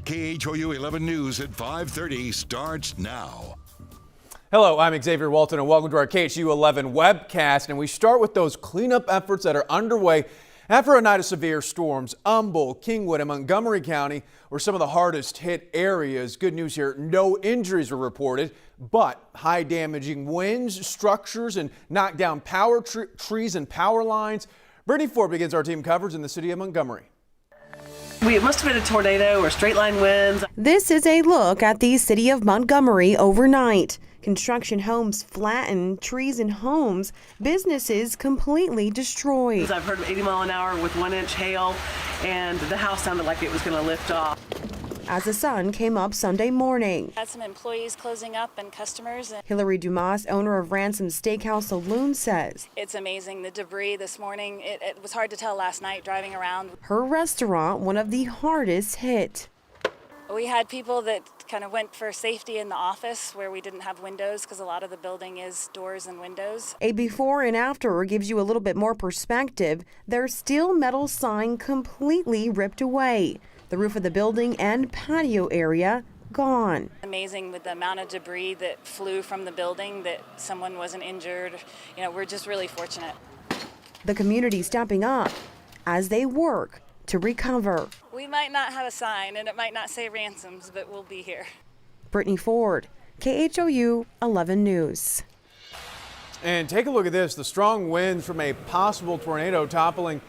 KHOU 11 News at 5:30 starts now. Hello, I'm Xavier Walton and welcome to our KHOU 11 webcast. And we start with those cleanup efforts that are underway after a night of severe storms. Humboldt, Kingwood, and Montgomery County were some of the hardest hit areas. Good news here, no injuries were reported, but high damaging winds, structures, and knocked down power trees and power lines. Brittany Ford begins our team coverage in the city of Montgomery. It must have been a tornado or straight line winds. This is a look at the city of Montgomery overnight. Construction homes flattened, trees and homes, businesses completely destroyed. I've heard 80 mile an hour with 1-inch hail, and the house sounded like it was going to lift off. As the sun came up Sunday morning. Had some employees closing up and customers. Hillary Dumas, owner of Ransom Steakhouse Saloon, says It's amazing, the debris this morning. It was hard to tell last night driving around. Her restaurant, one of the hardest hit. We had people that kind of went for safety in the office where we didn't have windows because a lot of the building is doors and windows. A before and after gives you a little bit more perspective. Their steel metal sign completely ripped away. The roof of the building and patio area gone. Amazing with the amount of debris that flew from the building that someone wasn't injured. We're just really fortunate. The community stepping up as they work to recover. We might not have a sign and it might not say ransoms, but we'll be here. Brittany Ford, KHOU 11 News. And take a look at this, the strong winds from a possible tornado toppling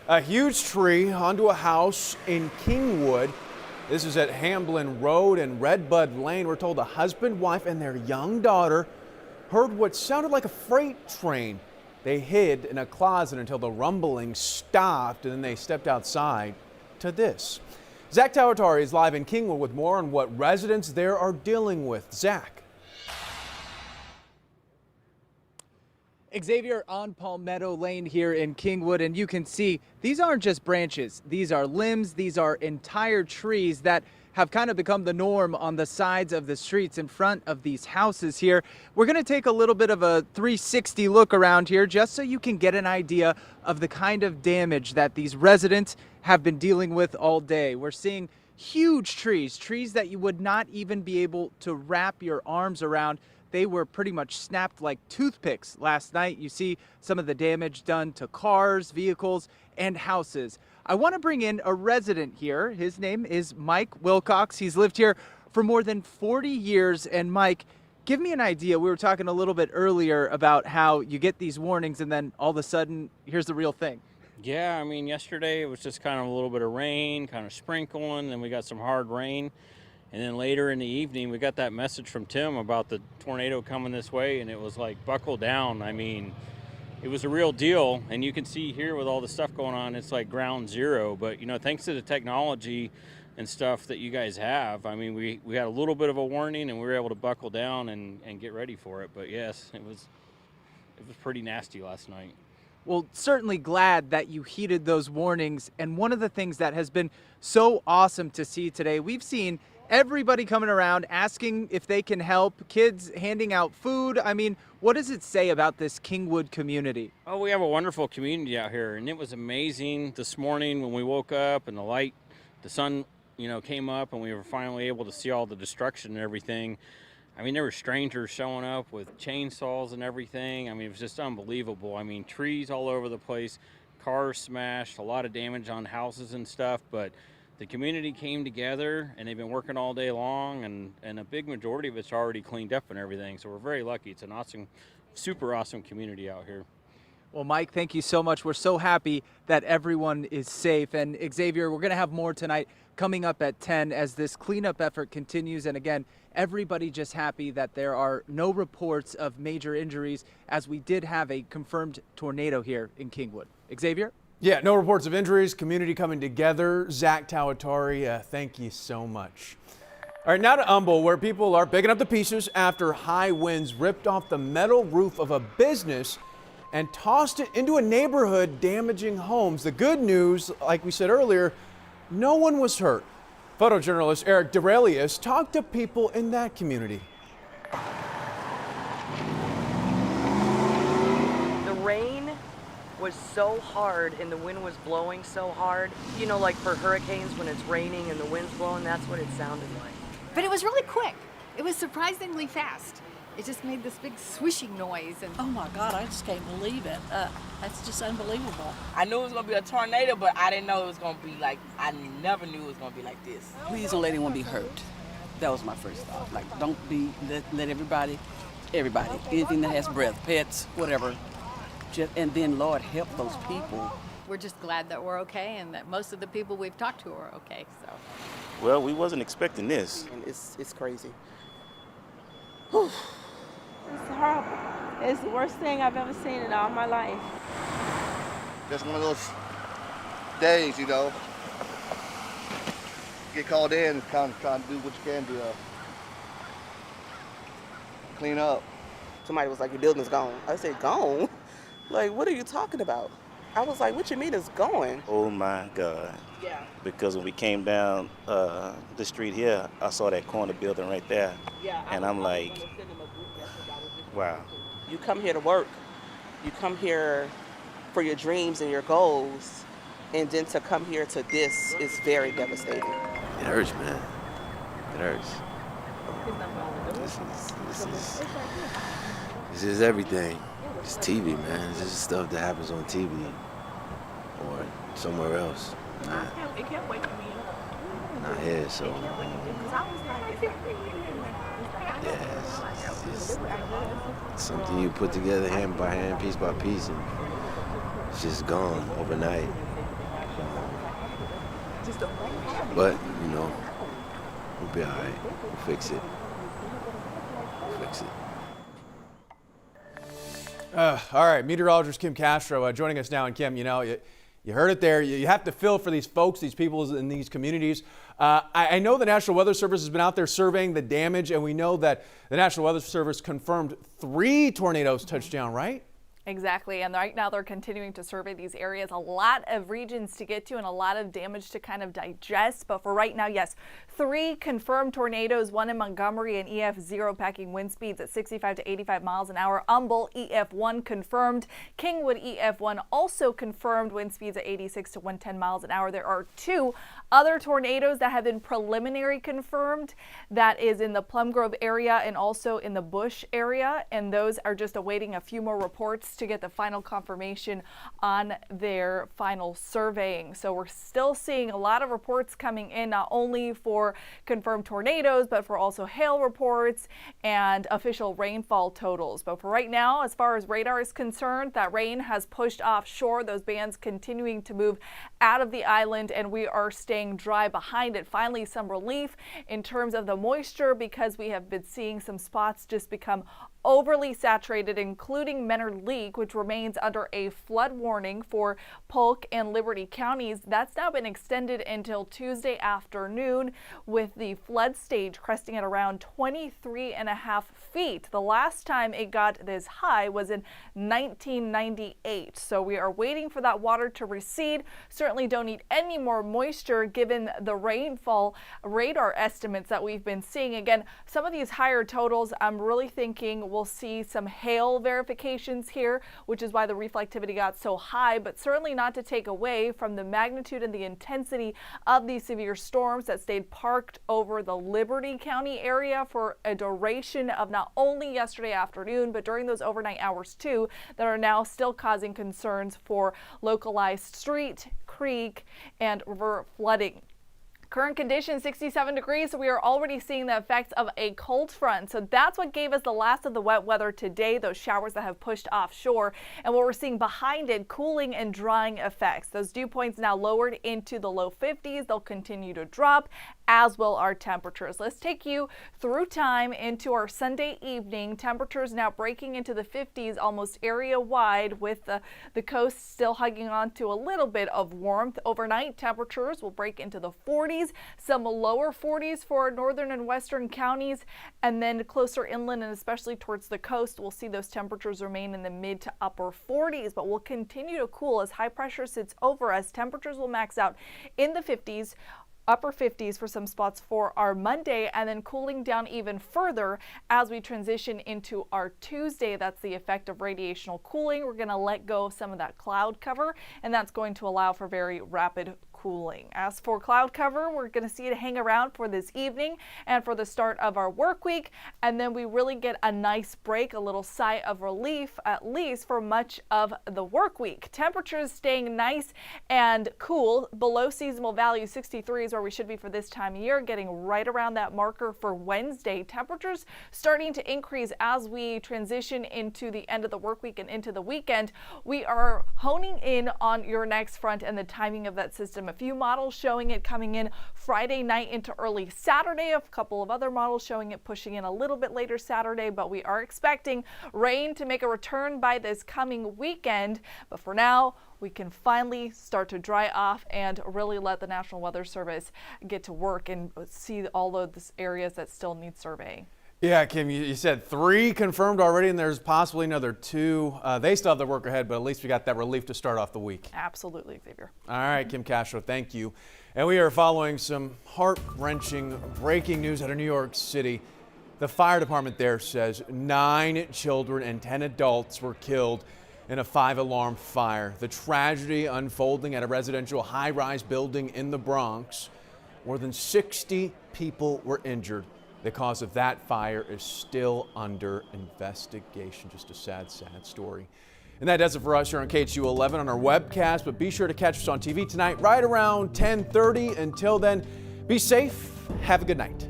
a huge tree onto a house in Kingwood. This is at Hamblin Road and Redbud Lane. We're told a husband, wife, and their young daughter heard what sounded like a freight train. They hid in a closet until the rumbling stopped, and then they stepped outside to this. Zach Tawatari is live in Kingwood with more on what residents there are dealing with. Zach. Xavier, on Palmetto Lane here in Kingwood, and you can see these aren't just branches. These are limbs. These are entire trees that have kind of become the norm on the sides of the streets in front of these houses here. We're going to take a little bit of a 360 look around here just so you can get an idea of the kind of damage that these residents have been dealing with all day. We're seeing huge trees that you would not even be able to wrap your arms around. They were pretty much snapped like toothpicks last night. You see some of the damage done to cars, vehicles, and houses. I want to bring in a resident here. His name is Mike Wilcox. He's lived here for more than 40 years. And Mike, give me an idea. We were talking a little bit earlier about how you get these warnings and then all of a sudden, here's the real thing. Yeah, I mean, yesterday it was just kind of a little bit of rain, kind of sprinkling, then we got some hard rain. And then later in the evening, we got that message from Tim about the tornado coming this way, and it was like, buckle down. I mean, it was a real deal. And you can see here with all the stuff going on, it's like ground zero. But, thanks to the technology and stuff that you guys have, I mean, we had a little bit of a warning, and we were able to buckle down and get ready for it. But, yes, it was pretty nasty last night. Well, certainly glad that you heeded those warnings. And one of the things that has been so awesome to see today, we've seen everybody coming around asking if they can help, kids handing out food. I mean, what does it say about this Kingwood community? Oh, we have a wonderful community out here, and it was amazing this morning when we woke up and the sun, came up and we were finally able to see all the destruction and everything. I mean, there were strangers showing up with chainsaws and everything. I mean, it was just unbelievable. I mean, trees all over the place, cars smashed, a lot of damage on houses and stuff, but the community came together and they've been working all day long, and a big majority of it's already cleaned up and everything. So we're very lucky. It's an awesome, super awesome community out here. Well, Mike, thank you so much. We're so happy that everyone is safe. And Xavier, we're going to have more tonight coming up at 10 as this cleanup effort continues. And again, everybody just happy that there are no reports of major injuries, as we did have a confirmed tornado here in Kingwood. Xavier? Yeah, no reports of injuries, community coming together. Zach Tawatari, thank you so much. All right, now to Humboldt, where people are picking up the pieces after high winds ripped off the metal roof of a business and tossed it into a neighborhood, damaging homes. The good news, like we said earlier, no one was hurt. Photojournalist Eric Derelius talked to people in that community. The rain was so hard and the wind was blowing so hard. You know, like for hurricanes when it's raining and the wind's blowing, that's what it sounded like. But it was really quick. It was surprisingly fast. It just made this big swishing noise. And oh my God, I just can't believe it. That's just unbelievable. I knew it was gonna be a tornado, but I didn't know it was gonna be like, I never knew it was gonna be like this. Please don't let anyone be hurt. That was my first thought. Like, don't let everybody, anything that has breath, pets, whatever, and then Lord help those people. we're just glad that we're okay and that most of the people we've talked to are okay. So. Well, we wasn't expecting this. And it's crazy. Whew. It's horrible. It's the worst thing I've ever seen in all my life. Just one of those days, you know. Get called in, kind of trying to do what you can to clean up. Somebody was like, your building's gone. I said, gone? Like, what are you talking about? I was like, what you mean it's going? Oh my God. Yeah. Because when we came down the street here, I saw that corner building right there. Yeah. And I'm like, wow. You come here to work. You come here for your dreams and your goals. And then to come here to this is very devastating. It hurts, man. It hurts. This is everything. It's TV, man. This is stuff that happens on TV or somewhere else. It can't wait for me. Not here, so yeah, it's something you put together hand by hand, piece by piece, and it's just gone overnight. But, you know, we'll be all right. We'll fix it. All right, meteorologist Kim Castro joining us now. And Kim, you know, you heard it there. You have to feel for these folks, these people in these communities. I know the National Weather Service has been out there surveying the damage, and we know that the National Weather Service confirmed 3 tornadoes touched down, right? Exactly, and right now they're continuing to survey these areas. A lot of regions to get to and a lot of damage to kind of digest. But for right now, yes, 3 confirmed tornadoes, 1 in Montgomery and EF0 packing wind speeds at 65 to 85 miles an hour. Humble EF1 confirmed. Kingwood EF1 also confirmed wind speeds at 86 to 110 miles an hour. There are 2 other tornadoes that have been preliminary confirmed. That is in the Plum Grove area and also in the Bush area. And those are just awaiting a few more reports to get the final confirmation on their final surveying. So we're still seeing a lot of reports coming in, not only for confirmed tornadoes, but for also hail reports and official rainfall totals. But for right now, as far as radar is concerned, that rain has pushed offshore. Those bands continuing to move out of the island, and we are staying dry behind it. Finally, some relief in terms of the moisture, because we have been seeing some spots just become overly saturated, including Menor Lake, which remains under a flood warning for Polk and Liberty counties. That's now been extended until Tuesday afternoon, with the flood stage cresting at around 23.5 feet. The last time it got this high was in 1998. So we are waiting for that water to recede. Certainly don't need any more moisture given the rainfall radar estimates that we've been seeing. Again, some of these higher totals, I'm really thinking we'll see some hail verifications here, which is why the reflectivity got so high, but certainly not to take away from the magnitude and the intensity of these severe storms that stayed parked over the Liberty County area for a duration of not only yesterday afternoon, but during those overnight hours too, that are now still causing concerns for localized street, creek, and river flooding. Current conditions 67 degrees, so we are already seeing the effects of a cold front. So that's what gave us the last of the wet weather today, those showers that have pushed offshore. And what we're seeing behind it, cooling and drying effects. Those dew points now lowered into the low 50s. They'll continue to drop, as will our temperatures. Let's take you through time into our Sunday evening. Temperatures now breaking into the 50s almost area wide, with the coast still hugging on to a little bit of warmth. Overnight temperatures will break into the 40s. Some lower 40s for northern and western counties, and then closer inland and especially towards the coast, we'll see those temperatures remain in the mid to upper 40s, but will continue to cool as high pressure sits over us. Temperatures will max out in the 50s upper 50s for some spots for our Monday, and then cooling down even further as we transition into our Tuesday. That's the effect of radiational cooling. We're going to let go of some of that cloud cover, and that's going to allow for very rapid cooling. As for cloud cover, we're going to see it hang around for this evening and for the start of our work week, and then we really get a nice break, a little sigh of relief, at least for much of the work week. Temperatures staying nice and cool, below seasonal value. 63 is where we should be for this time of year, getting right around that marker for Wednesday. Temperatures starting to increase as we transition into the end of the work week and into the weekend. We are honing in on your next front and the timing of that system. A few models showing it coming in Friday night into early Saturday. A couple of other models showing it pushing in a little bit later Saturday, but we are expecting rain to make a return by this coming weekend. But for now, we can finally start to dry off and really let the National Weather Service get to work and see all of these areas that still need surveying. Yeah, Kim, you said 3 confirmed already, and there's possibly another 2. They still have their work ahead, but at least we got that relief to start off the week. Absolutely, Xavier. All right, Kim Castro, thank you. And we are following some heart-wrenching breaking news out of New York City. The fire department there says 9 children and 10 adults were killed in a 5-alarm fire. The tragedy unfolding at a residential high-rise building in the Bronx. More than 60 people were injured. The cause of that fire is still under investigation. Just a sad, sad story. And that does it for us here on KHOU 11 on our webcast, but be sure to catch us on TV tonight right around 10:30. Until then, be safe. Have a good night.